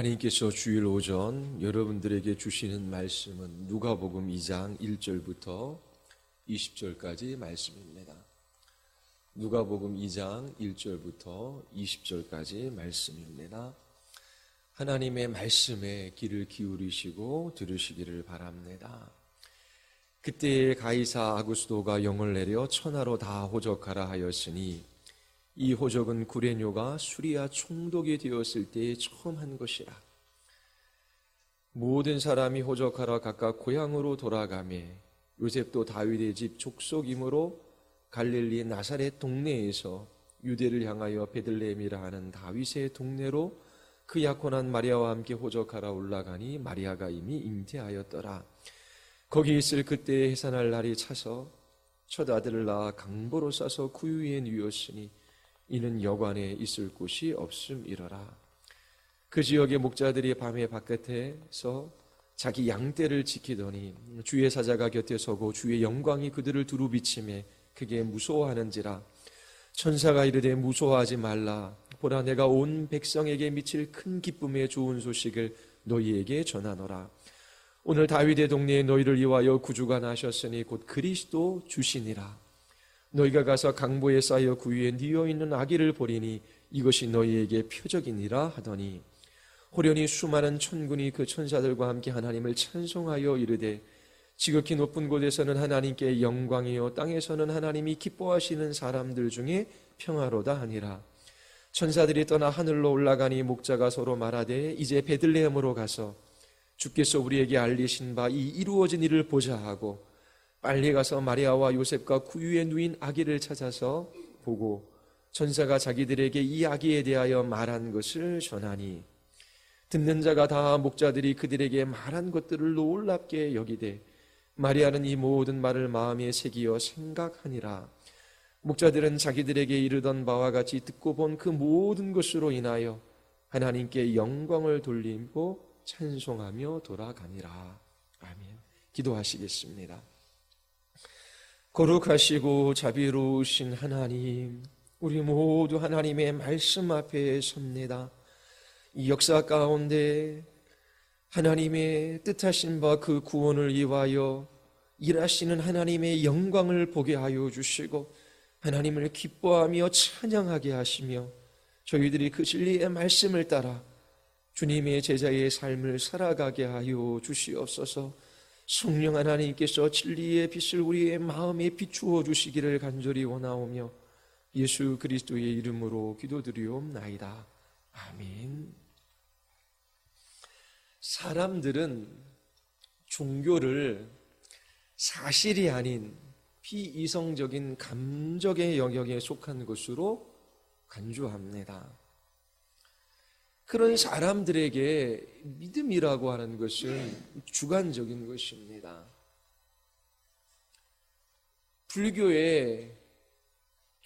하나님께서 주일 오전 여러분들에게 주시는 말씀은 누가복음 2장 1절부터 20절까지 말씀입니다. 누가복음 2장 1절부터 20절까지 말씀입니다. 하나님의 말씀에 귀를 기울이시고 들으시기를 바랍니다. 그때에 가이사 아구스도가 영을 내려 천하로 다 호적하라 하였으니 이 호적은 구레뇨가 수리아 총독이 되었을 때에 처음 한 것이라. 모든 사람이 호적하러 각각 고향으로 돌아가매 요셉도 다윗의 집 족속이므로 갈릴리 나사렛 동네에서 유대를 향하여 베들레헴이라 하는 다윗의 동네로 그 약혼한 마리아와 함께 호적하러 올라가니 마리아가 이미 잉태하였더라. 거기 있을 그때에 해산할 날이 차서 첫 아들을 낳아 강보로 싸서 구유에 누웠으니 이는 여관에 있을 곳이 없음이러라. 그 지역의 목자들이 밤에 바깥에서 자기 양떼를 지키더니 주의 사자가 곁에 서고 주의 영광이 그들을 두루 비치매 크게 무서워하는지라. 천사가 이르되 무서워하지 말라. 보라, 내가 온 백성에게 미칠 큰 기쁨의 좋은 소식을 너희에게 전하노라. 오늘 다윗의 동네에 너희를 위하여 구주가 나셨으니 곧 그리스도 주시니라. 너희가 가서 강보에 쌓여 구유에 뉘어 있는 아기를 보리니 이것이 너희에게 표적이니라 하더니 호련히 수많은 천군이 그 천사들과 함께 하나님을 찬송하여 이르되 지극히 높은 곳에서는 하나님께 영광이요 땅에서는 하나님이 기뻐하시는 사람들 중에 평화로다 하니라. 천사들이 떠나 하늘로 올라가니 목자가 서로 말하되 이제 베들레헴으로 가서 주께서 우리에게 알리신 바 이 이루어진 일을 보자 하고 빨리 가서 마리아와 요셉과 구유에 누인 아기를 찾아서 보고 천사가 자기들에게 이 아기에 대하여 말한 것을 전하니 듣는 자가 다 목자들이 그들에게 말한 것들을 놀랍게 여기되 마리아는 이 모든 말을 마음에 새기어 생각하니라. 목자들은 자기들에게 이르던 바와 같이 듣고 본 그 모든 것으로 인하여 하나님께 영광을 돌리고 찬송하며 돌아가니라. 아멘. 기도하시겠습니다. 거룩하시고 자비로우신 하나님, 우리 모두 하나님의 말씀 앞에 섭니다. 이 역사 가운데 하나님의 뜻하신 바 그 구원을 위하여 일하시는 하나님의 영광을 보게 하여 주시고 하나님을 기뻐하며 찬양하게 하시며 저희들이 그 진리의 말씀을 따라 주님의 제자의 삶을 살아가게 하여 주시옵소서. 성령 하나님께서 진리의 빛을 우리의 마음에 비추어 주시기를 간절히 원하오며 예수 그리스도의 이름으로 기도드리옵나이다. 아멘. 사람들은 종교를 사실이 아닌 비이성적인 감정의 영역에 속한 것으로 간주합니다. 그런 사람들에게 믿음이라고 하는 것은 주관적인 것입니다. 불교에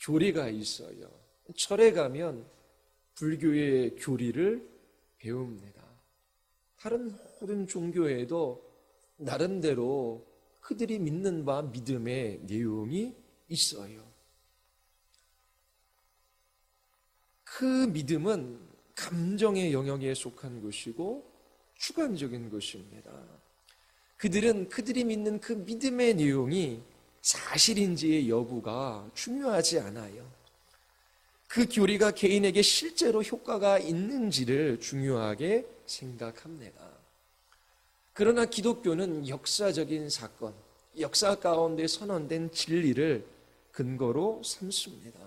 교리가 있어요. 절에 가면 불교의 교리를 배웁니다. 다른 모든 종교에도 나름대로 그들이 믿는 바 믿음의 내용이 있어요. 그 믿음은 감정의 영역에 속한 것이고 주관적인 것입니다. 그들은 그들이 믿는 그 믿음의 내용이 사실인지의 여부가 중요하지 않아요. 그 교리가 개인에게 실제로 효과가 있는지를 중요하게 생각합니다. 그러나 기독교는 역사적인 사건, 역사 가운데 선언된 진리를 근거로 삼습니다.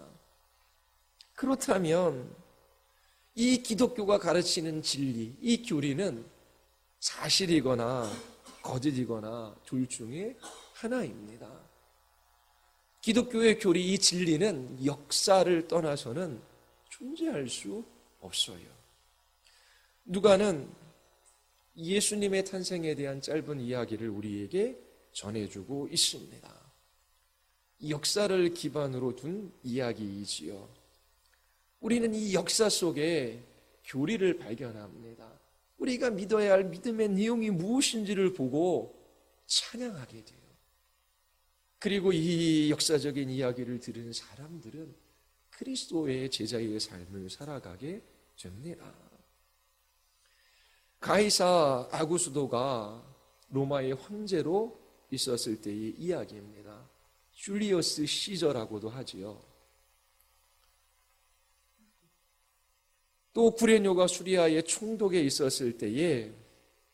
그렇다면 이 기독교가 가르치는 진리, 이 교리는 사실이거나 거짓이거나 둘 중에 하나입니다. 기독교의 교리, 이 진리는 역사를 떠나서는 존재할 수 없어요. 누가는 예수님의 탄생에 대한 짧은 이야기를 우리에게 전해주고 있습니다. 역사를 기반으로 둔 이야기이지요. 우리는 이 역사 속에 교리를 발견합니다. 우리가 믿어야 할 믿음의 내용이 무엇인지를 보고 찬양하게 돼요. 그리고 이 역사적인 이야기를 들은 사람들은 그리스도의 제자의 삶을 살아가게 됩니다. 가이사 아구스도가 로마의 황제로 있었을 때의 이야기입니다. 줄리어스 시저라고도 하지요. 또 구레뇨가 수리아의 총독에 있었을 때에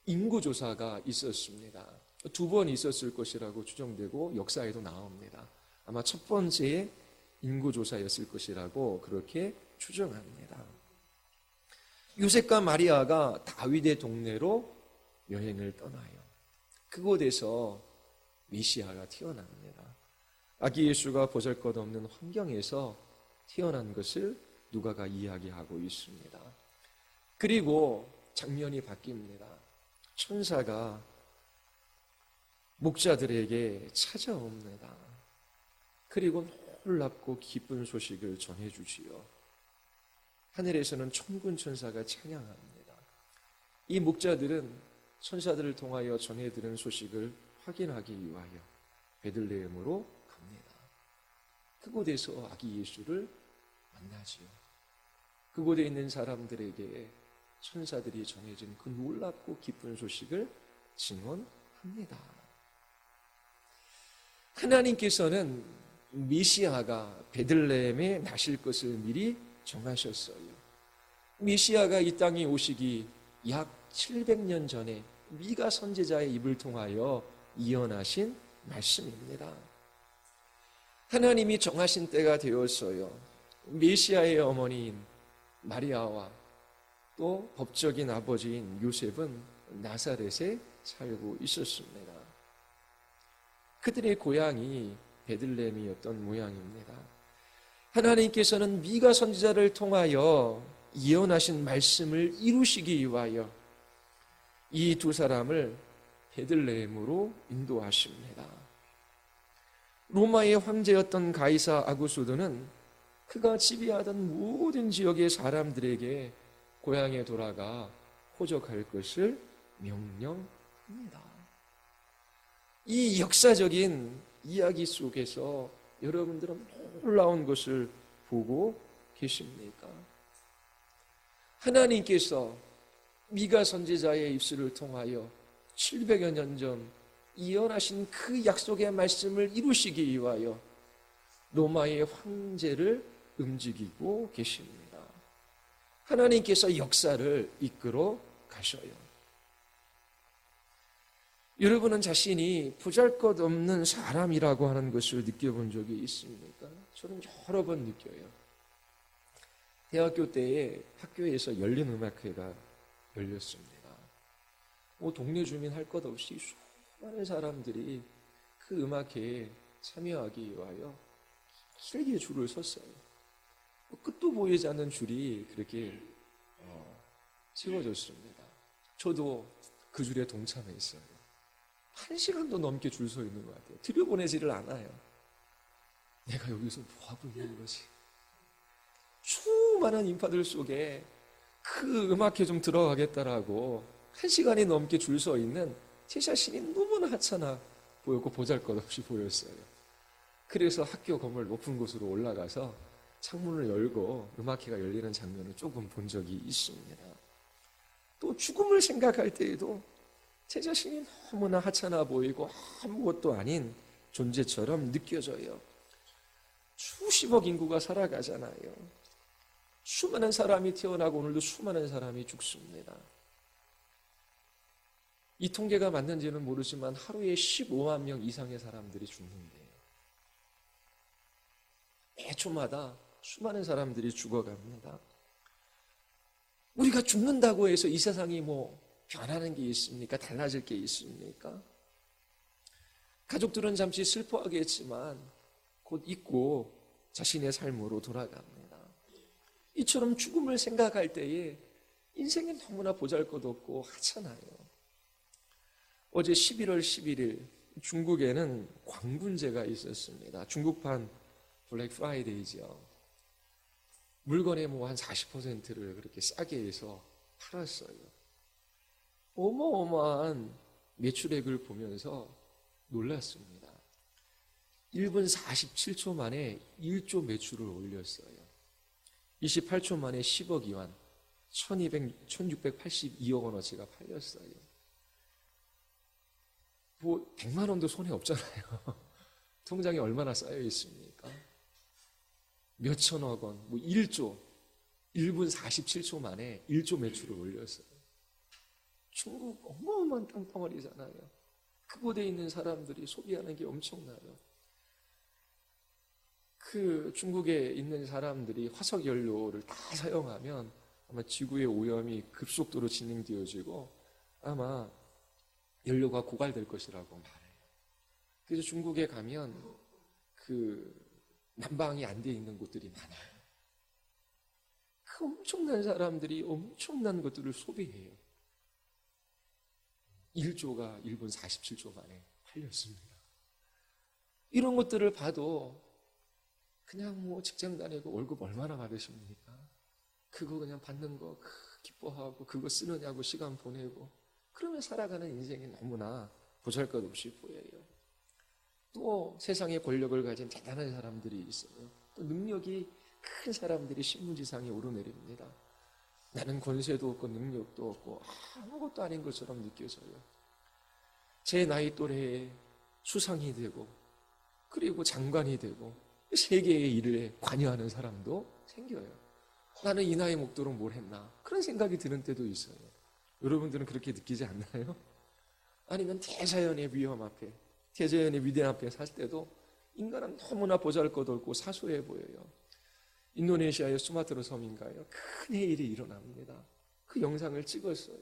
인구조사가 있었습니다. 2번 있었을 것이라고 추정되고 역사에도 나옵니다. 아마 첫 번째의 인구조사였을 것이라고 그렇게 추정합니다. 요셉과 마리아가 다윗의 동네로 여행을 떠나요. 그곳에서 메시아가 태어납니다. 아기 예수가 보잘것없는 환경에서 태어난 것을 누가가 이야기하고 있습니다. 그리고 장면이 바뀝니다. 천사가 목자들에게 찾아옵니다. 그리고 놀랍고 기쁜 소식을 전해주지요. 하늘에서는 천군 천사가 찬양합니다. 이 목자들은 천사들을 통하여 전해들은 소식을 확인하기 위하여 베들레헴으로 갑니다. 그곳에서 아기 예수를 만나지요. 그곳에 있는 사람들에게 천사들이 전해진 그 놀랍고 기쁜 소식을 증언합니다. 하나님께서는 메시아가 베들레헴에 나실 것을 미리 정하셨어요. 메시아가 이 땅에 오시기 약 700년 전에 미가 선지자의 입을 통하여 예언하신 말씀입니다. 하나님이 정하신 때가 되었어요. 메시아의 어머니인 마리아와 또 법적인 아버지인 요셉은 나사렛에 살고 있었습니다. 그들의 고향이 베들레헴이었던 모양입니다. 하나님께서는 미가 선지자를 통하여 예언하신 말씀을 이루시기 위하여 이 두 사람을 베들레헴으로 인도하십니다. 로마의 황제였던 가이사 아구스도는 그가 지배하던 모든 지역의 사람들에게 고향에 돌아가 호적할 것을 명령합니다. 이 역사적인 이야기 속에서 여러분들은 놀라운 것을 보고 계십니까? 하나님께서 미가 선지자의 입술을 통하여 700여 년 전 예언하신 그 약속의 말씀을 이루시기 위하여 로마의 황제를 움직이고 계십니다. 하나님께서 역사를 이끌어 가셔요. 여러분은 자신이 보잘것없는 사람이라고 하는 것을 느껴본 적이 있습니까? 저는 여러 번 느껴요. 대학교 때에 학교에서 열린 음악회가 열렸습니다. 동네 주민 할 것 없이 수많은 사람들이 그 음악회에 참여하기 위하여 길게 줄을 섰어요. 끝도 보이지 않는 줄이 그렇게 세워졌습니다. 저도 그 줄에 동참했어요. 1시간도 넘게 줄 서 있는 것 같아요. 들여보내지를 않아요. 내가 여기서 뭐하고 있는 거지? 수많은 인파들 속에 그 음악회 좀 들어가겠다라고 1시간이 넘게 줄 서 있는 제 자신이 너무나 하찮아 보였고 보잘것없이 보였어요. 그래서 학교 건물 높은 곳으로 올라가서 창문을 열고 음악회가 열리는 장면을 조금 본 적이 있습니다. 또 죽음을 생각할 때에도 제 자신이 너무나 하찮아 보이고 아무것도 아닌 존재처럼 느껴져요. 수십억 인구가 살아가잖아요. 수많은 사람이 태어나고 오늘도 수많은 사람이 죽습니다. 이 통계가 맞는지는 모르지만 하루에 15만 명 이상의 사람들이 죽는데요. 매초마다 수많은 사람들이 죽어갑니다. 우리가 죽는다고 해서 이 세상이 변하는 게 있습니까? 달라질 게 있습니까? 가족들은 잠시 슬퍼하겠지만 곧 잊고 자신의 삶으로 돌아갑니다. 이처럼 죽음을 생각할 때에 인생이 너무나 보잘것없고 하찮아요. 어제 11월 11일 중국에는 광군제가 있었습니다. 중국판 블랙 프라이데이죠. 물건의 한 40%를 그렇게 싸게 해서 팔았어요. 어마어마한 매출액을 보면서 놀랐습니다. 1분 47초 만에 1조 매출을 올렸어요. 28초 만에 10억 위안, 1682억 원어치가 팔렸어요. 뭐 100만 원도 손해 없잖아요. 통장에 얼마나 쌓여 있습니까? 몇천억 원, 뭐 1조, 1분 47초 만에 1조 매출을 올렸어요. 중국 어마어마한 땅덩어리잖아요. 그곳에 있는 사람들이 소비하는 게 엄청나요. 그 중국에 있는 사람들이 화석 연료를 다 사용하면 아마 지구의 오염이 급속도로 진행되어지고 아마 연료가 고갈될 것이라고 말해요. 그래서 중국에 가면 그 난방이 안 돼 있는 곳들이 많아요. 그 엄청난 사람들이 엄청난 것들을 소비해요. 1조가 1분 47초 만에 팔렸습니다. 이런 것들을 봐도 그냥 뭐 직장 다니고 월급 얼마나 받으십니까? 그거 그냥 받는 거 기뻐하고 그거 쓰느냐고 시간 보내고 그러면 살아가는 인생이 너무나 보잘것없이 보여요. 또 세상에 권력을 가진 대단한 사람들이 있어요. 또 능력이 큰 사람들이 신문지상에 오르내립니다. 나는 권세도 없고 능력도 없고 아무것도 아닌 것처럼 느껴져요. 제 나이 또래에 수상이 되고 그리고 장관이 되고 세계의 일에 관여하는 사람도 생겨요. 나는 이 나이 먹도록 뭘 했나 그런 생각이 드는 때도 있어요. 여러분들은 그렇게 느끼지 않나요? 아니면 대자연의 위험 앞에 대자연의 위대함 앞에 살 때도 인간은 너무나 보잘것없고 사소해 보여요. 인도네시아의 수마트라 섬인가요? 큰 해일이 일어납니다. 그 영상을 찍었어요.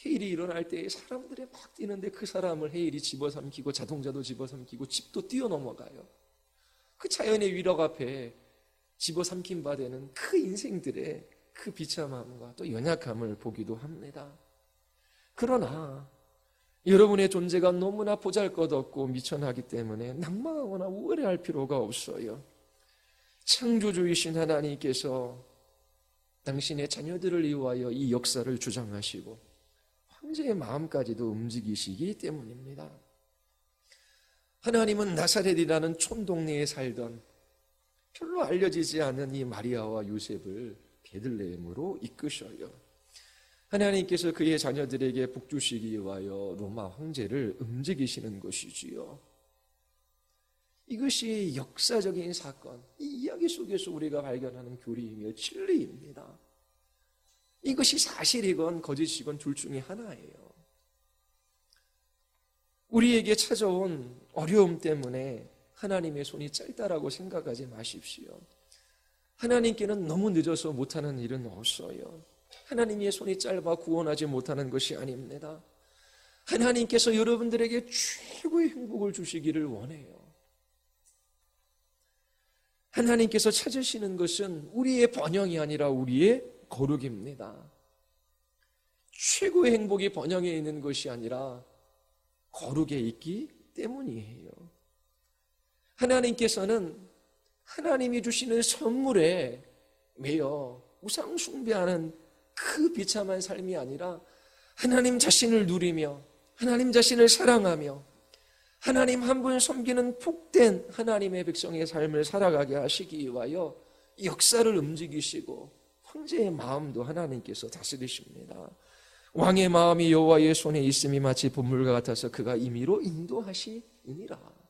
해일이 일어날 때 사람들이 막 뛰는데 그 사람을 해일이 집어삼키고 자동차도 집어삼키고 집도 뛰어넘어가요. 그 자연의 위력 앞에 집어삼킨 바 되는 그 인생들의 그 비참함과 또 연약함을 보기도 합니다. 그러나 여러분의 존재가 너무나 보잘것없고 미천하기 때문에 낭망하거나 우월해할 필요가 없어요. 창조주이신 하나님께서 당신의 자녀들을 위하여 이 역사를 주장하시고 황제의 마음까지도 움직이시기 때문입니다. 하나님은 나사렛이라는 촌동네에 살던 별로 알려지지 않은 이 마리아와 요셉을 베들레헴으로 이끄셔요. 하나님께서 그의 자녀들에게 복주시기 위하여 로마 황제를 움직이시는 것이지요. 이것이 역사적인 사건, 이 이야기 속에서 우리가 발견하는 교리이며 진리입니다. 이것이 사실이건 거짓이건 둘 중에 하나예요. 우리에게 찾아온 어려움 때문에 하나님의 손이 짧다라고 생각하지 마십시오. 하나님께는 너무 늦어서 못하는 일은 없어요. 하나님의 손이 짧아 구원하지 못하는 것이 아닙니다. 하나님께서 여러분들에게 최고의 행복을 주시기를 원해요. 하나님께서 찾으시는 것은 우리의 번영이 아니라 우리의 거룩입니다. 최고의 행복이 번영에 있는 것이 아니라 거룩에 있기 때문이에요. 하나님께서는 하나님이 주시는 선물에 매여 우상 숭배하는 그 비참한 삶이 아니라 하나님 자신을 누리며 하나님 자신을 사랑하며 하나님 한 분 섬기는 복된 하나님의 백성의 삶을 살아가게 하시기 위하여 역사를 움직이시고 황제의 마음도 하나님께서 다스리십니다. 왕의 마음이 여호와의 손에 있음이 마치 분물과 같아서 그가 임의로 인도하시니라.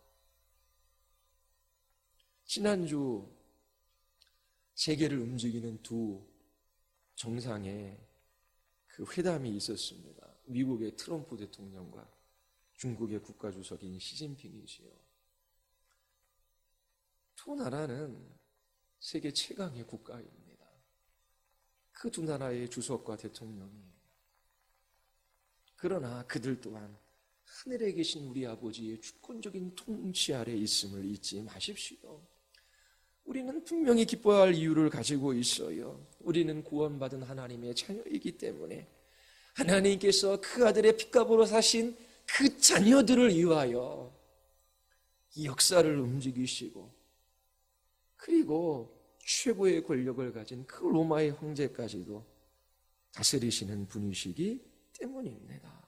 지난주 세계를 움직이는 두 정상의 그 회담이 있었습니다. 미국의 트럼프 대통령과 중국의 국가주석인 시진핑이지요. 두 나라는 세계 최강의 국가입니다. 그 두 나라의 주석과 대통령이 그러나 그들 또한 하늘에 계신 우리 아버지의 주권적인 통치 아래 있음을 잊지 마십시오. 우리는 분명히 기뻐야 할 이유를 가지고 있어요. 우리는 구원받은 하나님의 자녀이기 때문에 하나님께서 그 아들의 피값으로 사신 그 자녀들을 위하여 이 역사를 움직이시고 그리고 최고의 권력을 가진 그 로마의 황제까지도 다스리시는 분이시기 때문입니다.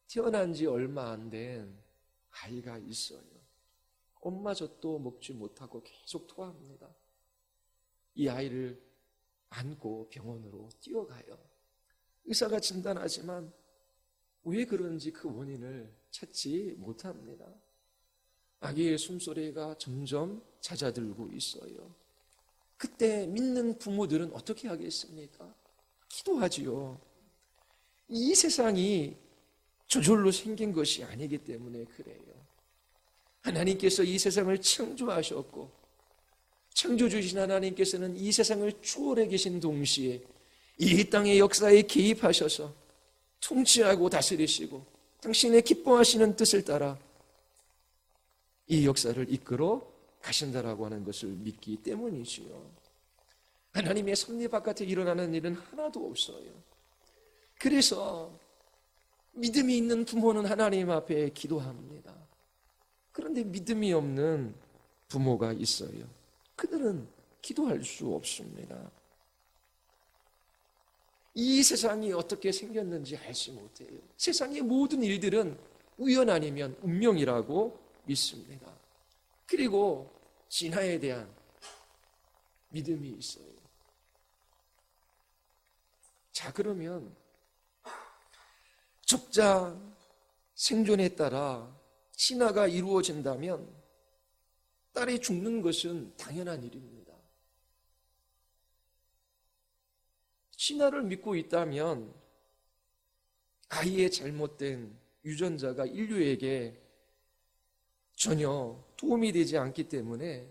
태어난 지 얼마 안 된 아이가 있어요. 엄마젖도 먹지 못하고 계속 토합니다. 이 아이를 안고 병원으로 뛰어가요. 의사가 진단하지만 왜 그런지 그 원인을 찾지 못합니다. 아기의 숨소리가 점점 잦아들고 있어요. 그때 믿는 부모들은 어떻게 하겠습니까? 기도하지요. 이 세상이 저절로 생긴 것이 아니기 때문에 그래요. 하나님께서 이 세상을 창조하셨고 창조주신 하나님께서는 이 세상을 추월해 계신 동시에 이 땅의 역사에 개입하셔서 통치하고 다스리시고 당신의 기뻐하시는 뜻을 따라 이 역사를 이끌어 가신다라고 하는 것을 믿기 때문이지요. 하나님의 섭리 바깥에 일어나는 일은 하나도 없어요. 그래서 믿음이 있는 부모는 하나님 앞에 기도합니다. 그런데 믿음이 없는 부모가 있어요. 그들은 기도할 수 없습니다. 이 세상이 어떻게 생겼는지 알지 못해요. 세상의 모든 일들은 우연 아니면 운명이라고 믿습니다. 그리고 진화에 대한 믿음이 있어요. 자, 그러면 적자 생존에 따라 진화가 이루어진다면 딸이 죽는 것은 당연한 일입니다. 진화를 믿고 있다면 아이의 잘못된 유전자가 인류에게 전혀 도움이 되지 않기 때문에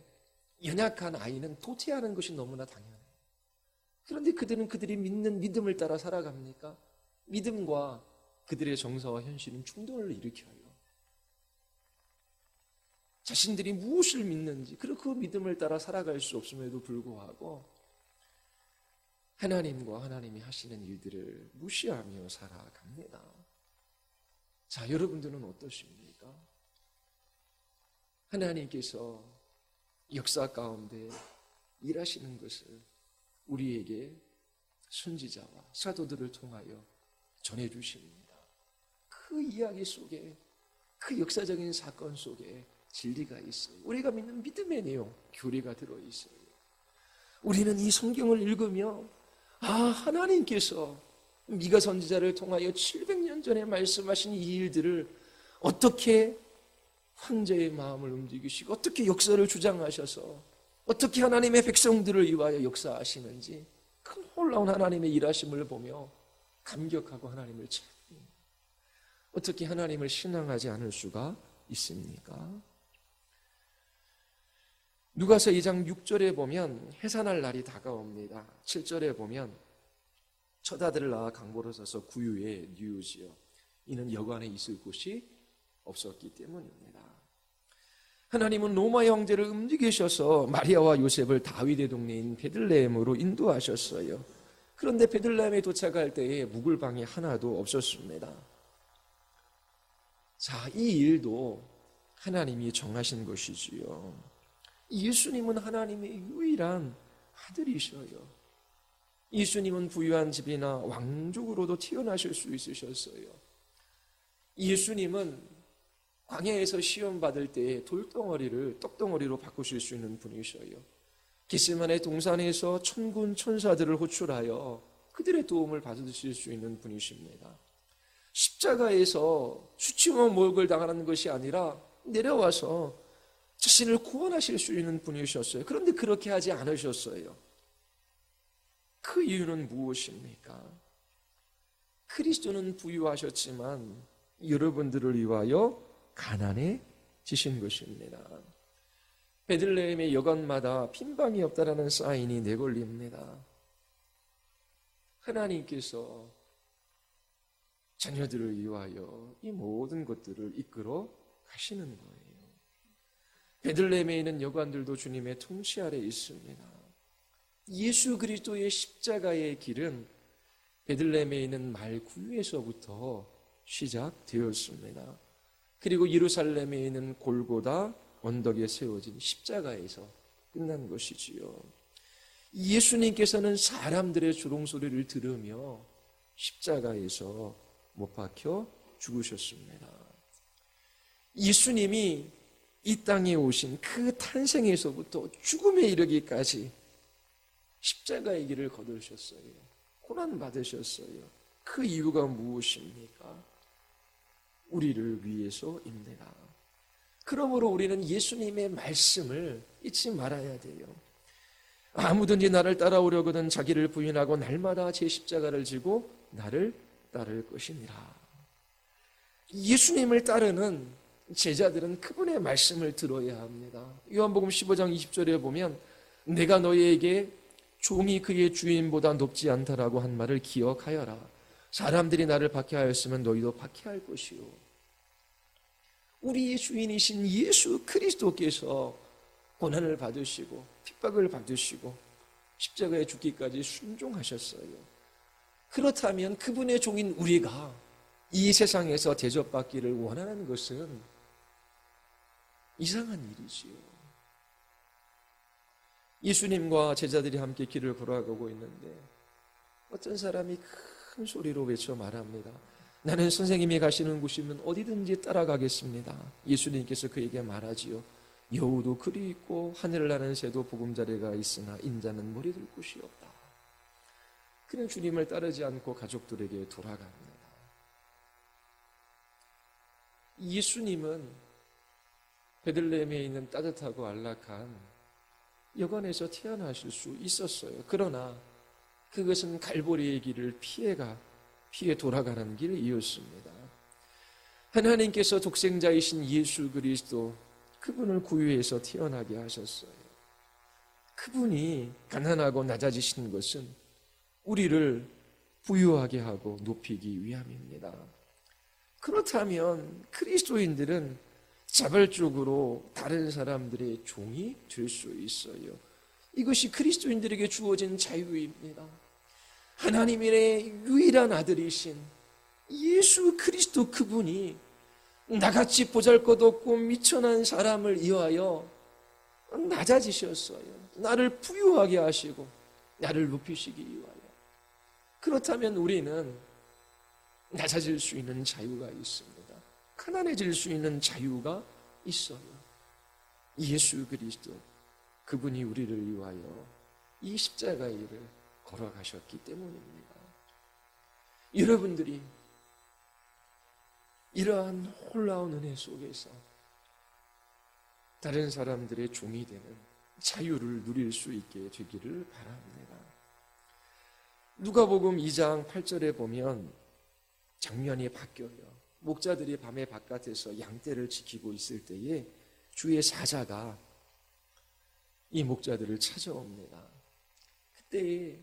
연약한 아이는 도태하는 것이 너무나 당연해요. 그런데 그들은 그들이 믿는 믿음을 따라 살아갑니까? 믿음과 그들의 정서와 현실은 충돌을 일으켜요. 자신들이 무엇을 믿는지, 그리고 그 믿음을 따라 살아갈 수 없음에도 불구하고 하나님과 하나님이 하시는 일들을 무시하며 살아갑니다. 자, 여러분들은 어떠십니까? 하나님께서 역사 가운데 일하시는 것을 우리에게 선지자와 사도들을 통하여 전해주십니다. 그 이야기 속에, 그 역사적인 사건 속에 진리가 있어요. 우리가 믿는 믿음의 내용, 교리가 들어있어요. 우리는 이 성경을 읽으며 하나님께서 미가 선지자를 통하여 700년 전에 말씀하신 이 일들을 어떻게 황제의 마음을 움직이시고 어떻게 역사를 주장하셔서 어떻게 하나님의 백성들을 위하여 역사하시는지 그 놀라운 하나님의 일하심을 보며 감격하고 하나님을 찬양합니다. 어떻게 하나님을 신앙하지 않을 수가 있습니까? 누가서 2장 6절에 보면 해산할 날이 다가옵니다. 7절에 보면 첫 아들을 낳아 강보로 서서 구유에 뉘우지요. 이는 여관에 있을 곳이 없었기 때문입니다. 하나님은 로마 형제를 움직이셔서 마리아와 요셉을 다윗의 동네인 베들레헴으로 인도하셨어요. 그런데 베들레헴에 도착할 때에 묵을 방이 하나도 없었습니다. 자, 이 일도 하나님이 정하신 것이지요. 예수님은 하나님의 유일한 아들이셔요. 예수님은 부유한 집이나 왕족으로도 태어나실 수 있으셨어요. 예수님은 광야에서 시험 받을 때에 돌덩어리를 떡덩어리로 바꾸실 수 있는 분이셔요. 겟세마네 동산에서 천군 천사들을 호출하여 그들의 도움을 받으실 수 있는 분이십니다. 십자가에서 수치와 모욕을 당하는 것이 아니라 내려와서 자신을 구원하실 수 있는 분이셨어요. 그런데 그렇게 하지 않으셨어요. 그 이유는 무엇입니까? 그리스도는 부유하셨지만 여러분들을 위하여 가난해지신 것입니다. 베들레헴의 여관마다 빈방이 없다라는 사인이 내걸립니다. 하나님께서 자녀들을 위하여 이 모든 것들을 이끌어 가시는 거예요. 베들레헴에 있는 여관들도 주님의 통치 아래 있습니다. 예수 그리스도의 십자가의 길은 베들레헴에 있는 말 구유에서부터 시작되었습니다. 그리고 예루살렘에 있는 골고다 언덕에 세워진 십자가에서 끝난 것이지요. 예수님께서는 사람들의 조롱소리를 들으며 십자가에서 못 박혀 죽으셨습니다. 예수님이 이 땅에 오신 그 탄생에서부터 죽음에 이르기까지 십자가의 길을 걸으셨어요. 고난 받으셨어요. 그 이유가 무엇입니까? 우리를 위해서입니다. 그러므로 우리는 예수님의 말씀을 잊지 말아야 돼요. 아무든지 나를 따라오려거든 자기를 부인하고 날마다 제 십자가를 지고 나를 따를 것이니라. 예수님을 따르는 제자들은 그분의 말씀을 들어야 합니다. 요한복음 15장 20절에 보면 내가 너희에게 종이 그의 주인보다 높지 않다라고 한 말을 기억하여라. 사람들이 나를 박해하였으면 너희도 박해할 것이요. 우리의 주인이신 예수 그리스도께서 고난을 받으시고 핍박을 받으시고 십자가에 죽기까지 순종하셨어요. 그렇다면 그분의 종인 우리가 이 세상에서 대접받기를 원하는 것은 이상한 일이지요. 예수님과 제자들이 함께 길을 걸어가고 있는데 어떤 사람이 큰 소리로 외쳐 말합니다. 나는 선생님이 가시는 곳이면 어디든지 따라가겠습니다. 예수님께서 그에게 말하지요. 여우도 글이 있고 하늘을 나는 새도 보금자리가 있으나 인자는 머리 둘 곳이 없다. 그는 주님을 따르지 않고 가족들에게 돌아갑니다. 예수님은 베들레헴에 있는 따뜻하고 안락한 여관에서 태어나실 수 있었어요. 그러나 그것은 갈보리의 길을 피해 돌아가는 길이었습니다. 하나님께서 독생자이신 예수 그리스도 그분을 구유해서 태어나게 하셨어요. 그분이 가난하고 낮아지신 것은 우리를 부유하게 하고 높이기 위함입니다. 그렇다면 그리스도인들은 자발적으로 다른 사람들의 종이 될 수 있어요. 이것이 그리스도인들에게 주어진 자유입니다. 하나님의 유일한 아들이신 예수 그리스도 그분이 나같이 보잘것없고 미천한 사람을 위하여 낮아지셨어요. 나를 부유하게 하시고 나를 높이시기 위하여. 그렇다면 우리는 낮아질 수 있는 자유가 있습니다. 가난해질 수 있는 자유가 있어요. 예수 그리스도 그분이 우리를 위하여 이 십자가의 일을 걸어가셨기 때문입니다. 여러분들이 이러한 놀라운 은혜 속에서 다른 사람들의 종이 되는 자유를 누릴 수 있게 되기를 바랍니다. 누가복음 2장 8절에 보면 장면이 바뀌어요. 목자들이 밤에 바깥에서 양떼를 지키고 있을 때에 주의 사자가 이 목자들을 찾아옵니다. 그때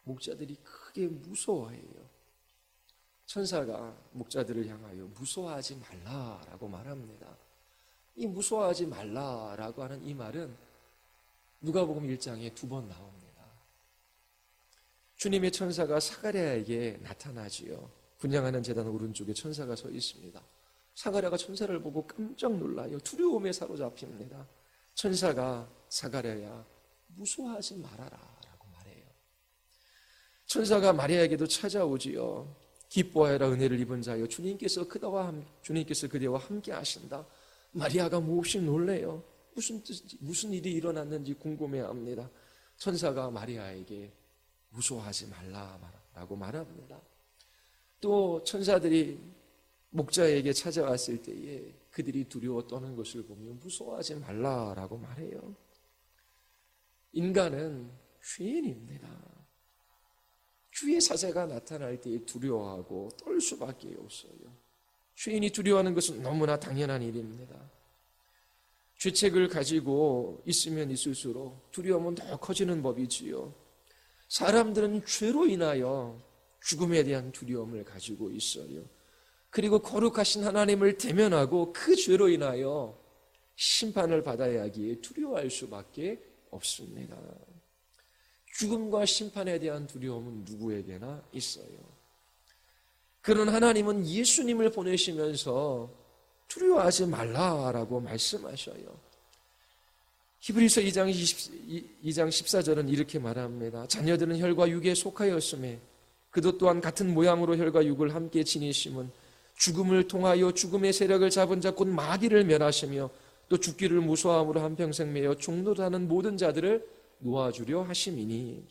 목자들이 크게 무서워해요. 천사가 목자들을 향하여 무서워하지 말라라고 말합니다. 이 무서워하지 말라라고 하는 이 말은 누가복음 1장에 2번 나옵니다. 주님의 천사가 사가랴에게 나타나지요. 분향하는 제단 오른쪽에 천사가 서 있습니다. 사가랴가 천사를 보고 깜짝 놀라요. 두려움에 사로잡힙니다. 천사가 사가랴야 무서워하지 말아라 라고 말해요. 천사가 마리아에게도 찾아오지요. 기뻐하여라 은혜를 입은 자여 주님께서 그대와 함께 하신다. 마리아가 몹시 놀래요. 무슨 일이 일어났는지 궁금해합니다. 천사가 마리아에게 무서워하지 말라라고 말합니다. 또 천사들이 목자에게 찾아왔을 때에 그들이 두려워 떠는 것을 보면 무서워하지 말라라고 말해요. 인간은 죄인입니다. 주의 사자가 나타날 때에 두려워하고 떨 수밖에 없어요. 죄인이 두려워하는 것은 너무나 당연한 일입니다. 죄책을 가지고 있으면 있을수록 두려움은 더 커지는 법이지요. 사람들은 죄로 인하여 죽음에 대한 두려움을 가지고 있어요. 그리고 거룩하신 하나님을 대면하고 그 죄로 인하여 심판을 받아야 하기에 두려워할 수밖에 없습니다. 죽음과 심판에 대한 두려움은 누구에게나 있어요. 그런 하나님은 예수님을 보내시면서 두려워하지 말라라고 말씀하셔요. 히브리서 2장 14절은 이렇게 말합니다. 자녀들은 혈과 육에 속하였음에 그도 또한 같은 모양으로 혈과 육을 함께 지니심은 죽음을 통하여 죽음의 세력을 잡은 자 곧 마귀를 멸하시며 또 죽기를 무서워함으로 한평생 매여 종노릇하는 모든 자들을 놓아주려 하심이니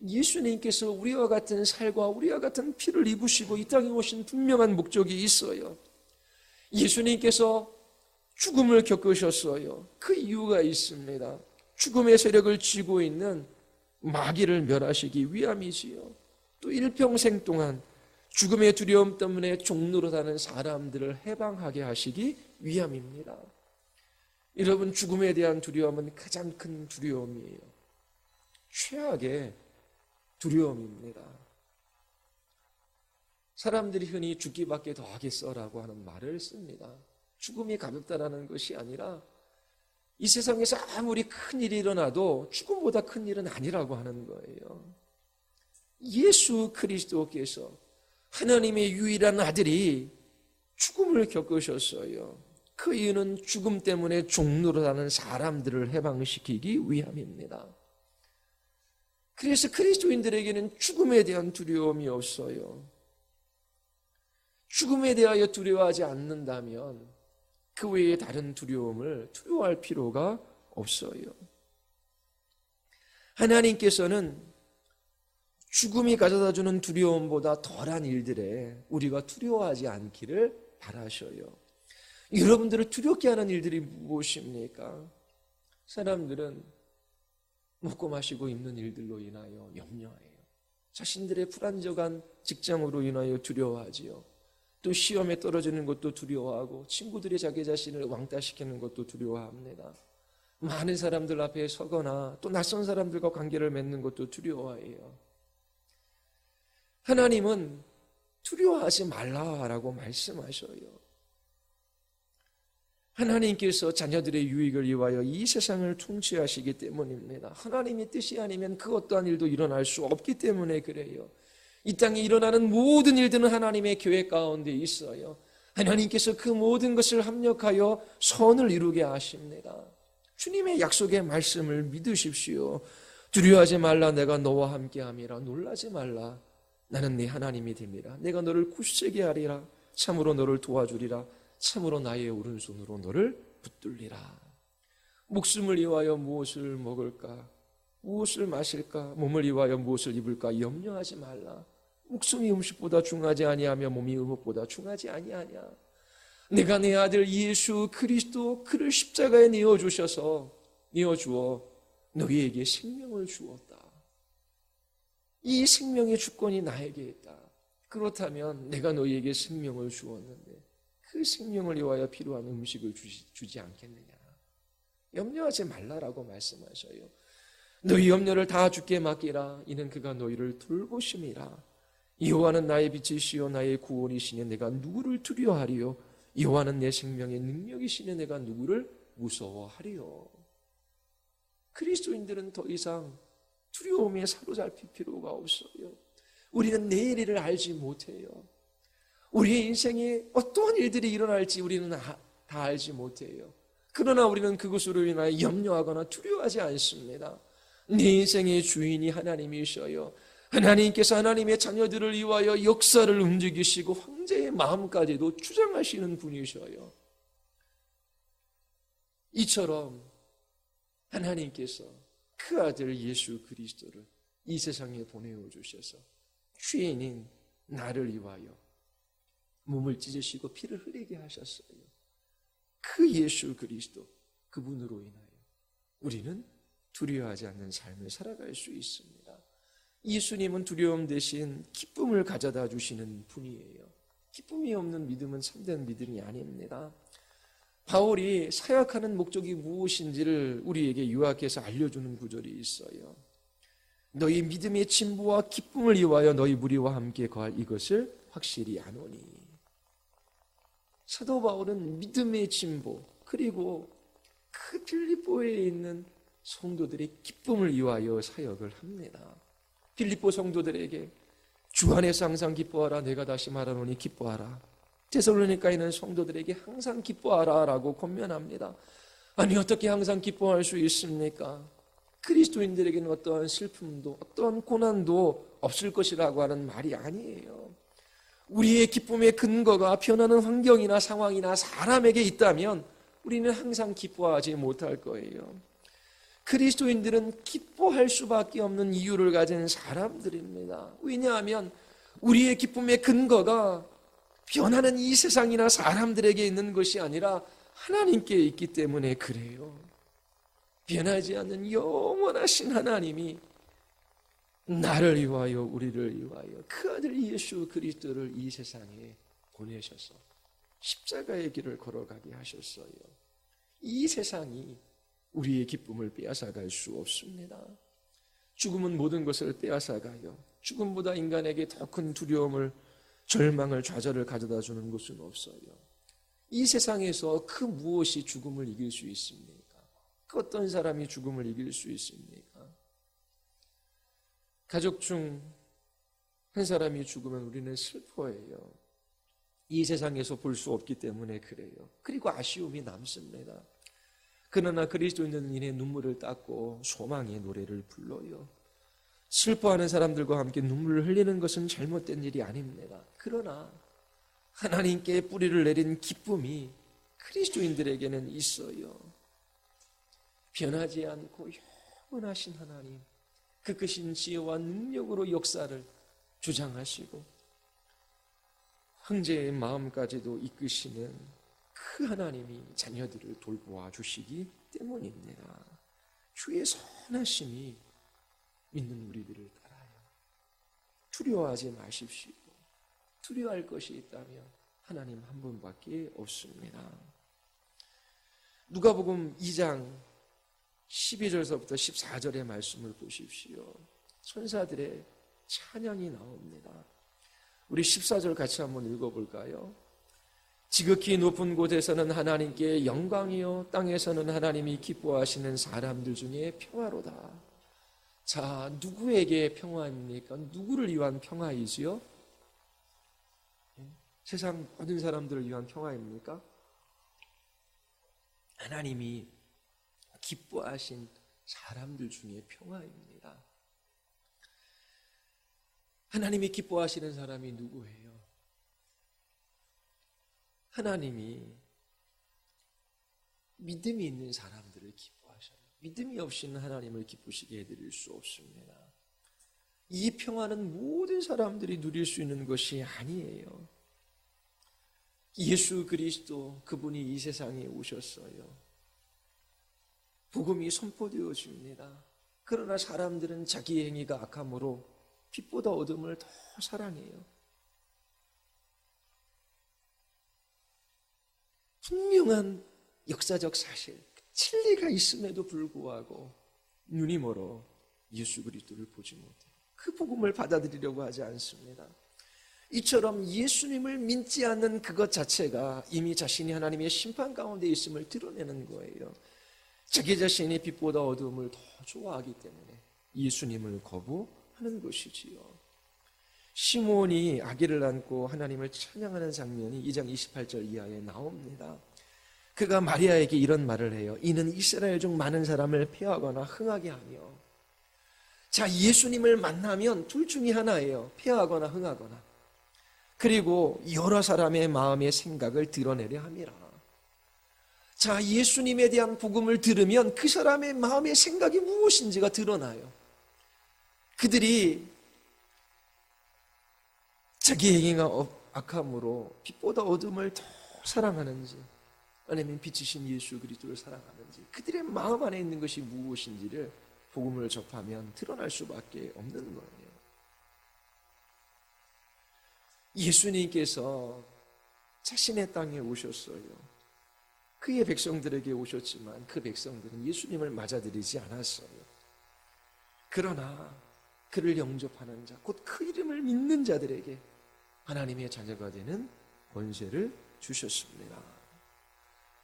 예수님께서 우리와 같은 살과 우리와 같은 피를 입으시고 이 땅에 오신 분명한 목적이 있어요. 예수님께서 죽음을 겪으셨어요. 그 이유가 있습니다. 죽음의 세력을 쥐고 있는 마귀를 멸하시기 위함이지요. 또 일평생 동안 죽음의 두려움 때문에 종노릇하는 사람들을 해방하게 하시기 위함입니다. 여러분, 죽음에 대한 두려움은 가장 큰 두려움이에요. 최악의 두려움입니다. 사람들이 흔히 죽기밖에 더 하겠어라고 하는 말을 씁니다. 죽음이 가볍다라는 것이 아니라 이 세상에서 아무리 큰 일이 일어나도 죽음보다 큰 일은 아니라고 하는 거예요. 예수 그리스도께서 하나님의 유일한 아들이 죽음을 겪으셨어요. 그 이유는 죽음 때문에 종노릇하는 사람들을 해방시키기 위함입니다. 그래서 그리스도인들에게는 죽음에 대한 두려움이 없어요. 죽음에 대하여 두려워하지 않는다면 그 외에 다른 두려움을 두려워할 필요가 없어요. 하나님께서는 죽음이 가져다주는 두려움보다 덜한 일들에 우리가 두려워하지 않기를 바라셔요. 여러분들을 두렵게 하는 일들이 무엇입니까? 사람들은 먹고 마시고 입는 일들로 인하여 염려해요. 자신들의 불안정한 직장으로 인하여 두려워하지요. 또 시험에 떨어지는 것도 두려워하고 친구들이 자기 자신을 왕따시키는 것도 두려워합니다. 많은 사람들 앞에 서거나 또 낯선 사람들과 관계를 맺는 것도 두려워해요. 하나님은 두려워하지 말라라고 말씀하셔요. 하나님께서 자녀들의 유익을 위하여 이 세상을 통치하시기 때문입니다. 하나님의 뜻이 아니면 그 어떠한 일도 일어날 수 없기 때문에 그래요. 이 땅에 일어나는 모든 일들은 하나님의 계획 가운데 있어요. 하나님께서 그 모든 것을 합력하여 선을 이루게 하십니다. 주님의 약속의 말씀을 믿으십시오. 두려워하지 말라, 내가 너와 함께함이라. 놀라지 말라, 나는 네 하나님이 됨이라. 내가 너를 굳세게 하리라. 참으로 너를 도와주리라. 참으로 나의 오른손으로 너를 붙들리라. 목숨을 위하여 무엇을 먹을까? 무엇을 마실까? 몸을 위하여 무엇을 입을까? 염려하지 말라. 목숨이 음식보다 중하지 아니하며 몸이 의복보다 중하지 아니하냐. 내가 내 아들 예수 그리스도 그를 십자가에 내어주어 너희에게 생명을 주었다. 이 생명의 주권이 나에게 있다. 그렇다면 내가 너희에게 생명을 주었는데 그 생명을 위하여 필요한 음식을 주지 않겠느냐. 염려하지 말라라고 말씀하셔요. 너희 염려를 다 주께 맡기라. 이는 그가 너희를 돌보심이라. 여호와는 나의 빛이시요 나의 구원이시니 내가 누구를 두려워하리요. 여호와는 내 생명의 능력이시니 내가 누구를 무서워하리요. 그리스도인들은 더 이상 두려움에 사로잡힐 필요가 없어요. 우리는 내일을 알지 못해요. 우리의 인생에 어떠한 일들이 일어날지 우리는 다 알지 못해요. 그러나 우리는 그것으로 인하여 염려하거나 두려워하지 않습니다. 내 인생의 주인이 하나님이셔요. 하나님께서 하나님의 자녀들을 위하여 역사를 움직이시고 황제의 마음까지도 주장하시는 분이셔요. 이처럼 하나님께서 그 아들 예수 그리스도를 이 세상에 보내어 주셔서 죄인인 나를 위하여 몸을 찢으시고 피를 흘리게 하셨어요. 그 예수 그리스도, 그분으로 인하여 우리는 두려워하지 않는 삶을 살아갈 수 있습니다. 예수님은 두려움 대신 기쁨을 가져다 주시는 분이에요. 기쁨이 없는 믿음은 참된 믿음이 아닙니다. 바울이 사역하는 목적이 무엇인지를 우리에게 요약해서 알려주는 구절이 있어요. 너희 믿음의 진보와 기쁨을 위하여 너희 무리와 함께 거할 이것을 확실히 아노니. 사도 바울은 믿음의 진보 그리고 그 빌립보에 있는 성도들의 기쁨을 위하여 사역을 합니다. 빌립보 성도들에게 주 안에서 항상 기뻐하라. 내가 다시 말하노니 기뻐하라. 데살로니가에 있는 성도들에게 항상 기뻐하라 라고 권면합니다. 아니 어떻게 항상 기뻐할 수 있습니까? 그리스도인들에게는 어떠한 슬픔도 어떠한 고난도 없을 것이라고 하는 말이 아니에요. 우리의 기쁨의 근거가 변하는 환경이나 상황이나 사람에게 있다면 우리는 항상 기뻐하지 못할 거예요. 그리스도인들은 기뻐할 수밖에 없는 이유를 가진 사람들입니다. 왜냐하면 우리의 기쁨의 근거가 변하는 이 세상이나 사람들에게 있는 것이 아니라 하나님께 있기 때문에 그래요. 변하지 않는 영원하신 하나님이 나를 위하여 우리를 위하여 그 아들 예수 그리스도를 이 세상에 보내셔서 십자가의 길을 걸어가게 하셨어요. 이 세상이 우리의 기쁨을 빼앗아갈 수 없습니다. 죽음은 모든 것을 빼앗아가요. 죽음보다 인간에게 더 큰 두려움을, 절망을, 좌절을 가져다 주는 것은 없어요. 이 세상에서 그 무엇이 죽음을 이길 수 있습니까? 그 어떤 사람이 죽음을 이길 수 있습니까? 가족 중 한 사람이 죽으면 우리는 슬퍼해요. 이 세상에서 볼 수 없기 때문에 그래요. 그리고 아쉬움이 남습니다. 그러나 그리스도인은 이내 눈물을 닦고 소망의 노래를 불러요. 슬퍼하는 사람들과 함께 눈물을 흘리는 것은 잘못된 일이 아닙니다. 그러나 하나님께 뿌리를 내린 기쁨이 그리스도인들에게는 있어요. 변하지 않고 영원하신 하나님, 그 크신 지혜와 능력으로 역사를 주장하시고 형제의 마음까지도 이끄시는 그 하나님이 자녀들을 돌보아 주시기 때문입니다. 주의 선하심이 믿는 우리들을 따라요. 두려워하지 마십시오. 두려워할 것이 있다면 하나님 한 분밖에 없습니다. 누가복음 2장 12절서부터 14절의 말씀을 보십시오. 천사들의 찬양이 나옵니다. 우리 14절 같이 한번 읽어볼까요? 지극히 높은 곳에서는 하나님께 영광이요 땅에서는 하나님이 기뻐하시는 사람들 중에 평화로다. 자, 누구에게 평화입니까? 누구를 위한 평화이지요? 세상 모든 사람들을 위한 평화입니까? 하나님이 기뻐하신 사람들 중에 평화입니다. 하나님이 기뻐하시는 사람이 누구예요? 하나님이 믿음이 있는 사람들을 기뻐하셔요. 믿음이 없이는 하나님을 기쁘시게 해드릴 수 없습니다. 이 평화는 모든 사람들이 누릴 수 있는 것이 아니에요. 예수 그리스도 그분이 이 세상에 오셨어요. 복음이 선포되어집니다. 그러나 사람들은 자기 행위가 악함으로 빛보다 어둠을 더 사랑해요. 분명한 역사적 사실, 진리가 있음에도 불구하고 눈이 멀어 예수 그리스도를 보지 못해요. 그 복음을 받아들이려고 하지 않습니다. 이처럼 예수님을 믿지 않는 그것 자체가 이미 자신이 하나님의 심판 가운데 있음을 드러내는 거예요. 자기 자신이 빛보다 어두움을 더 좋아하기 때문에 예수님을 거부하는 것이지요. 시므온이 아기를 안고 하나님을 찬양하는 장면이 2장 28절 이하에 나옵니다. 그가 마리아에게 이런 말을 해요. 이는 이스라엘 중 많은 사람을 폐하거나 흥하게 하며. 자, 예수님을 만나면 둘 중에 하나예요. 폐하거나 흥하거나. 그리고 여러 사람의 마음의 생각을 드러내려 함이라. 자, 예수님에 대한 복음을 들으면 그 사람의 마음의 생각이 무엇인지가 드러나요. 그들이 자기 행위가 악함으로 빛보다 어둠을 더 사랑하는지 아니면 빛이신 예수 그리스도를 사랑하는지 그들의 마음 안에 있는 것이 무엇인지를 복음을 접하면 드러날 수밖에 없는 거예요. 예수님께서 자신의 땅에 오셨어요. 그의 백성들에게 오셨지만 그 백성들은 예수님을 맞아들이지 않았어요. 그러나 그를 영접하는 자, 곧 그 이름을 믿는 자들에게 하나님의 자녀가 되는 권세를 주셨습니다.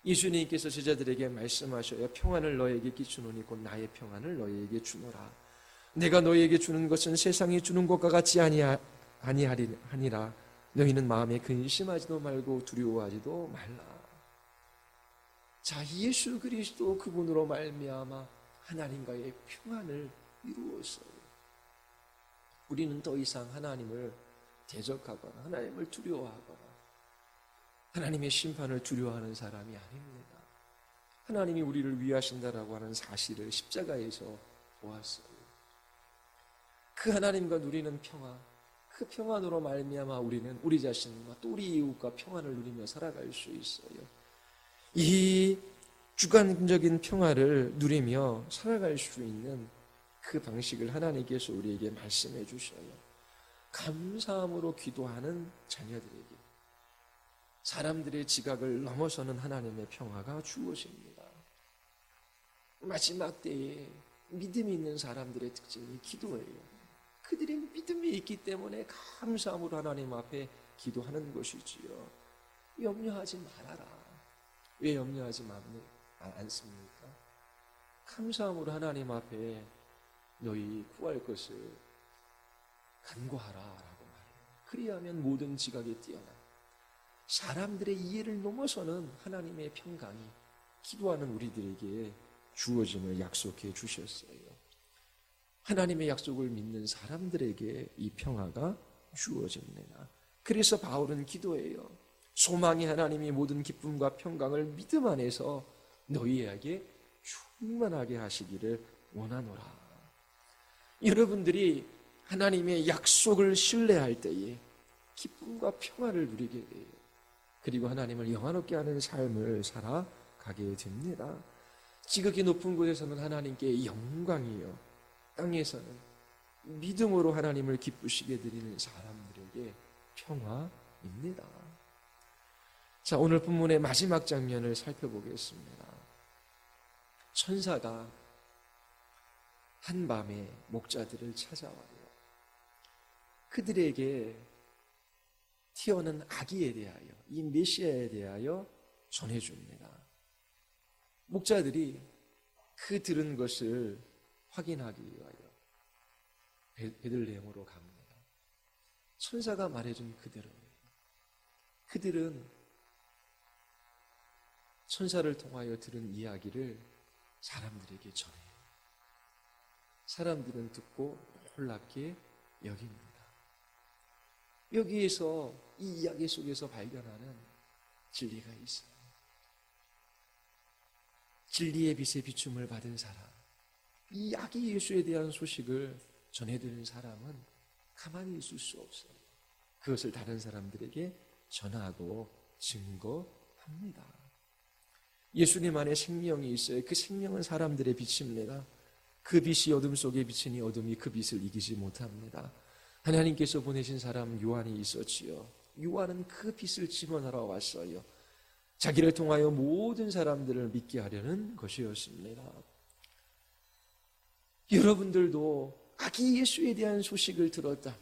예수님께서 제자들에게 말씀하셔요. 평안을 너에게 끼치노니 곧 나의 평안을 너에게 주노라. 내가 너에게 주는 것은 세상이 주는 것과 같지 아니하니라. 너희는 마음에 근심하지도 말고 두려워하지도 말라. 자, 예수 그리스도 그분으로 말미암아 하나님과의 평안을 이루었어요. 우리는 더 이상 하나님을 대적하거나 하나님을 두려워하거나 하나님의 심판을 두려워하는 사람이 아닙니다. 하나님이 우리를 위하신다라고 하는 사실을 십자가에서 보았어요. 그 하나님과 누리는 평화, 그 평안으로 말미암아 우리는 우리 자신과 또 우리 이웃과 평안을 누리며 살아갈 수 있어요. 이 주관적인 평화를 누리며 살아갈 수 있는 그 방식을 하나님께서 우리에게 말씀해 주셔요. 감사함으로 기도하는 자녀들에게 사람들의 지각을 넘어서는 하나님의 평화가 주어집니다. 마지막 때에 믿음이 있는 사람들의 특징이 기도예요. 그들이 믿음이 있기 때문에 감사함으로 하나님 앞에 기도하는 것이지요. 염려하지 말아라. 왜 염려하지 않습니까? 감사함으로 하나님 앞에 너희 구할 것을 간구하라 라고 말해요. 그리하면 모든 지각에 뛰어나 사람들의 이해를 넘어서는 하나님의 평강이 기도하는 우리들에게 주어짐을 약속해 주셨어요. 하나님의 약속을 믿는 사람들에게 이 평화가 주어집니다. 그래서 바울은 기도해요. 소망이 하나님이 모든 기쁨과 평강을 믿음 안에서 너희에게 충만하게 하시기를 원하노라. 여러분들이 하나님의 약속을 신뢰할 때에 기쁨과 평화를 누리게 돼요. 그리고 하나님을 영화롭게 하는 삶을 살아가게 됩니다. 지극히 높은 곳에서는 하나님께 영광이요, 땅에서는 믿음으로 하나님을 기쁘시게 드리는 사람들에게 평화입니다. 자, 오늘 본문의 마지막 장면을 살펴보겠습니다. 천사가 한밤에 목자들을 찾아와요. 그들에게 태어난 아기에 대하여, 이 메시아에 대하여 전해줍니다. 목자들이 그 들은 것을 확인하기 위하여 베들레헴으로 갑니다. 천사가 말해준 그대로예요. 그들은 천사를 통하여 들은 이야기를 사람들에게 전해요. 사람들은 듣고 놀랍게 여깁니다. 여기에서 이 이야기 속에서 발견하는 진리가 있어요. 진리의 빛에 비춤을 받은 사람, 이 아기 예수에 대한 소식을 전해드리는 사람은 가만히 있을 수 없어요. 그것을 다른 사람들에게 전하고 증거합니다. 예수님 안에 생명이 있어요. 그 생명은 사람들의 빛입니다. 그 빛이 어둠 속에 비치니 어둠이 그 빛을 이기지 못합니다. 하나님께서 보내신 사람 요한이 있었지요. 요한은 그 빛을 증언하러 왔어요. 자기를 통하여 모든 사람들을 믿게 하려는 것이었습니다. 여러분들도 아기 예수에 대한 소식을 들었다면,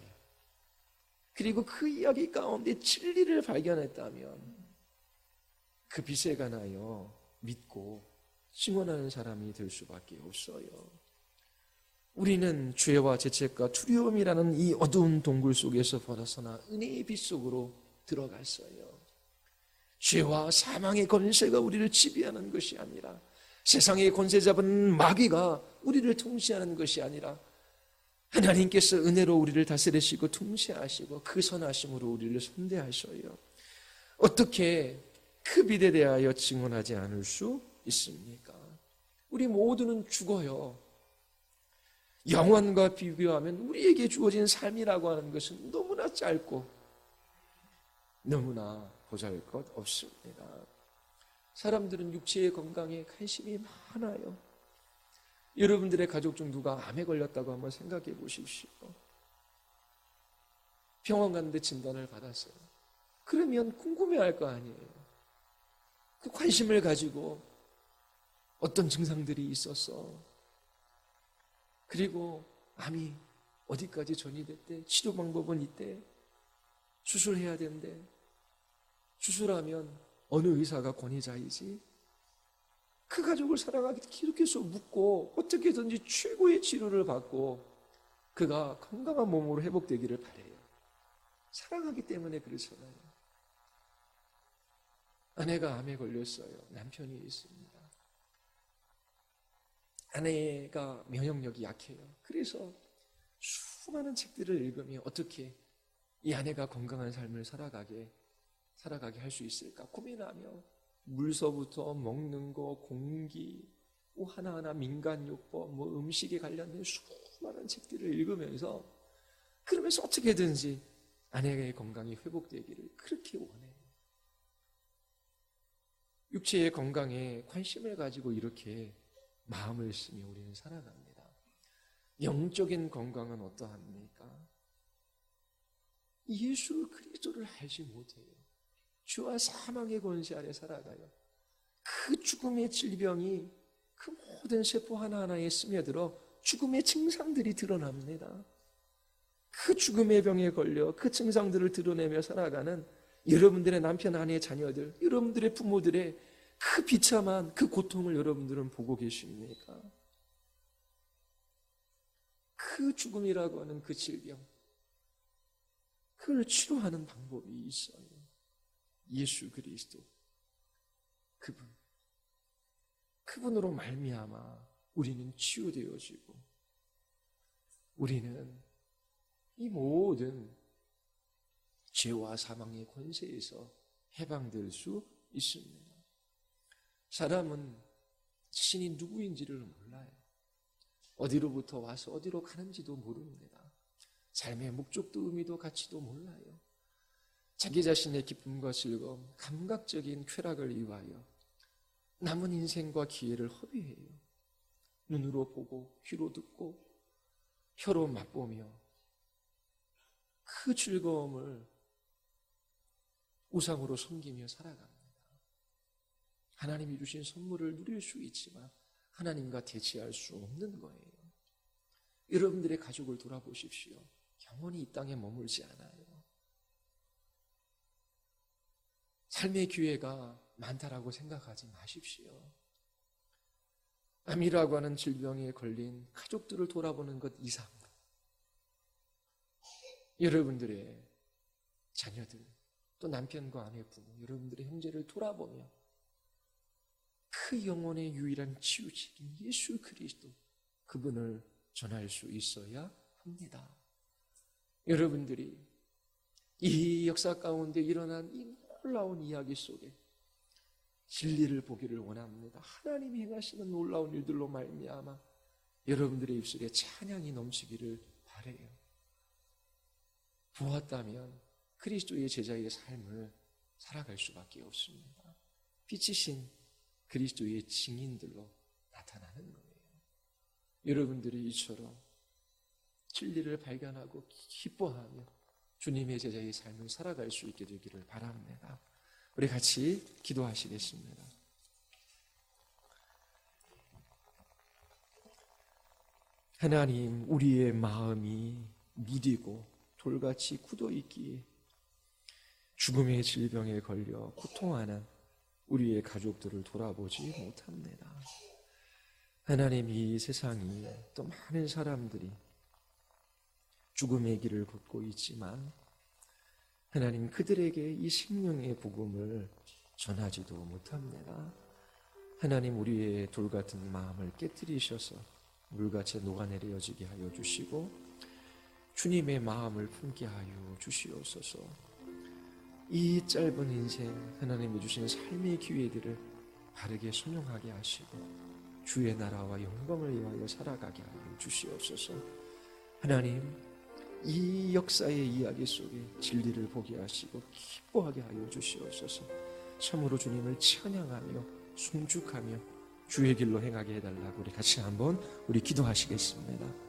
그리고 그 이야기 가운데 진리를 발견했다면 그 빛에 관하여 믿고 증언하는 사람이 될 수밖에 없어요. 우리는 죄와 죄책과 두려움이라는 이 어두운 동굴 속에서 벗어나 은혜의 빛 속으로 들어갔어요. 죄와 사망의 권세가 우리를 지배하는 것이 아니라, 세상의 권세 잡은 마귀가 우리를 통치하는 것이 아니라, 하나님께서 은혜로 우리를 다스리시고 통치하시고 그 선하심으로 우리를 선대하셔요. 어떻게 그 빛에 대하여 증언하지 않을 수 있습니까? 우리 모두는 죽어요. 영원과 비교하면 우리에게 주어진 삶이라고 하는 것은 너무나 짧고 너무나 보잘것 없습니다. 사람들은 육체의 건강에 관심이 많아요. 여러분들의 가족 중 누가 암에 걸렸다고 한번 생각해 보십시오. 병원 갔는데 진단을 받았어요. 그러면 궁금해할 거 아니에요. 그 관심을 가지고 어떤 증상들이 있었어, 그리고 암이 어디까지 전이됐대, 치료 방법은 있대, 수술해야 된대, 수술하면 어느 의사가 권위자이지, 그 가족을 사랑하기 계속해서 묻고 어떻게든지 최고의 치료를 받고 그가 건강한 몸으로 회복되기를 바래요. 사랑하기 때문에 그렇잖아요. 아내가 암에 걸렸어요. 남편이 있습니다. 아내가 면역력이 약해요. 그래서 수많은 책들을 읽으며 어떻게 이 아내가 건강한 삶을 살아가게 할 수 있을까 고민하며 물서부터 먹는 거, 공기, 하나하나 민간요법, 음식에 관련된 수많은 책들을 읽으면서, 그러면서 어떻게든지 아내의 건강이 회복되기를 그렇게 원해요. 육체의 건강에 관심을 가지고 이렇게 마음을 쓰며 우리는 살아갑니다. 영적인 건강은 어떠합니까? 예수 그리스도를 알지 못해요. 죄와 사망의 권세 아래 살아가요. 그 죽음의 질병이 그 모든 세포 하나하나에 스며들어 죽음의 증상들이 드러납니다. 그 죽음의 병에 걸려 그 증상들을 드러내며 살아가는 여러분들의 남편, 아내, 자녀들, 여러분들의 부모들의 그 비참한 그 고통을 여러분들은 보고 계십니까? 그 죽음이라고 하는 그 질병, 그걸 치료하는 방법이 있어요. 예수 그리스도, 그분으로 말미암아 우리는 치유되어지고 우리는 이 모든 죄와 사망의 권세에서 해방될 수 있습니다. 사람은 자신이 누구인지를 몰라요. 어디로부터 와서 어디로 가는지도 모릅니다. 삶의 목적도 의미도 가치도 몰라요. 자기 자신의 기쁨과 즐거움, 감각적인 쾌락을 위하여 남은 인생과 기회를 허비해요. 눈으로 보고 귀로 듣고 혀로 맛보며 그 즐거움을 우상으로 섬기며 살아갑니다. 하나님이 주신 선물을 누릴 수 있지만 하나님과 대치할 수 없는 거예요. 여러분들의 가족을 돌아보십시오. 영원히 이 땅에 머물지 않아요. 삶의 기회가 많다라고 생각하지 마십시오. 암이라고 하는 질병에 걸린 가족들을 돌아보는 것 이상 여러분들의 자녀들, 또 남편과 아내, 부모, 여러분들의 형제를 돌아보며 그 영혼의 유일한 치유책인 예수 그리스도, 그분을 전할 수 있어야 합니다. 여러분들이 이 역사 가운데 일어난 이 놀라운 이야기 속에 진리를 보기를 원합니다. 하나님이 행하시는 놀라운 일들로 말미암아 여러분들의 입술에 찬양이 넘치기를 바라요. 보았다면 그리스도의 제자의 삶을 살아갈 수밖에 없습니다. 빛이신 그리스도의 증인들로 나타나는 거예요. 여러분들이 이처럼 진리를 발견하고 기뻐하며 주님의 제자의 삶을 살아갈 수 있게 되기를 바랍니다. 우리 같이 기도하시겠습니다. 하나님, 우리의 마음이 무디고 돌같이 굳어있기에 죽음의 질병에 걸려 고통하는 우리의 가족들을 돌아보지 못합니다. 하나님, 이 세상이 또 많은 사람들이 죽음의 길을 걷고 있지만 하나님, 그들에게 이 생명의 복음을 전하지도 못합니다. 하나님, 우리의 돌같은 마음을 깨뜨리셔서 물같이 녹아내려지게 하여 주시고 주님의 마음을 품게 하여 주시옵소서. 이 짧은 인생 하나님이 주신 삶의 기회들을 바르게 순용하게 하시고 주의 나라와 영광을 위하여 살아가게 하여 주시옵소서. 하나님, 이 역사의 이야기 속에 진리를 보게 하시고 기뻐하게 하여 주시옵소서. 참으로 주님을 찬양하며 순죽하며 주의 길로 행하게 해달라고 우리 같이 한번 기도하시겠습니다.